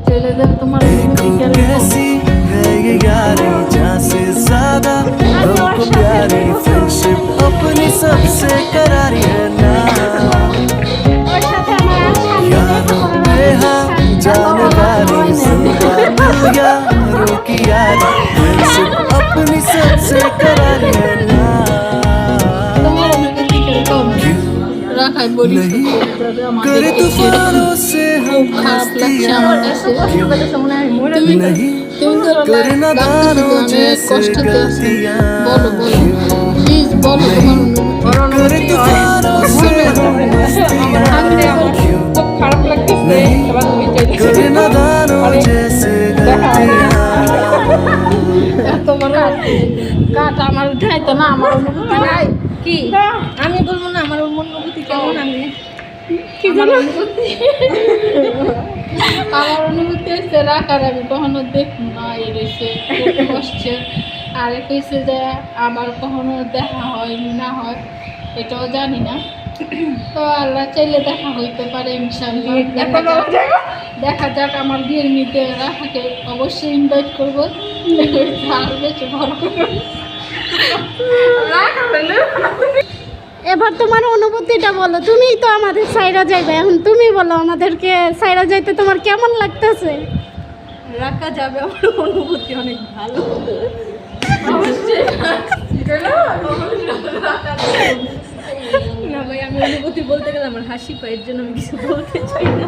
चले जब तुम्हारे कैसी है ये यारी जहाँ से ज्यादा हमको प्यारी फ्रेंडशिप अपनी सबसे करारी है ना यारों पे हाँ जाने वाली जिंदा दिल यारों की यारी फ्रेंडशिप अपनी सबसे करारी है ना नहीं करे तूफानों से हम मस्तियाँ नहीं करे नादानों जैसे गलतियाँ करे तूफानों से हम मस्तियाँ नहीं करे नादानों जैसे गलतियाँ কাটা আমার উঠাইতো না আমার অনুভূতি নাই কি আমি বলবো না আমার অনুভূতি কেমন আমি কি জানো আমার অনুভূতি হচ্ছে রাখার আমি কখনো দেখবো না এই রয়েছে বসছে আর হয়েছে যে আবার কখনো দেখা হয় না হয় এটাও জানি না তো আল্লাহ চাইলে দেখা হইতে পারে ইনশাআল্লাহ দেখা যাক আমার বিয়ের মধ্যে রাখাকে অবশ্যই ইনভাইট করবো আর বেশি বড় এবার তোমার অনুভূতিটা বলো, তুমিই তো আমাদের সাইরা যাইবে, এখন তুমি বলো আমাদেরকে সাইরা যাইতে তোমার কেমন লাগতেছে? রাখা যাবে আমার অনুভূতি অনেক ভালো না ভাই আমি অনুভূতি বলতে গেলে আমার হাসি পায়, এর জন্য আমি কিছু বলতে চাই না।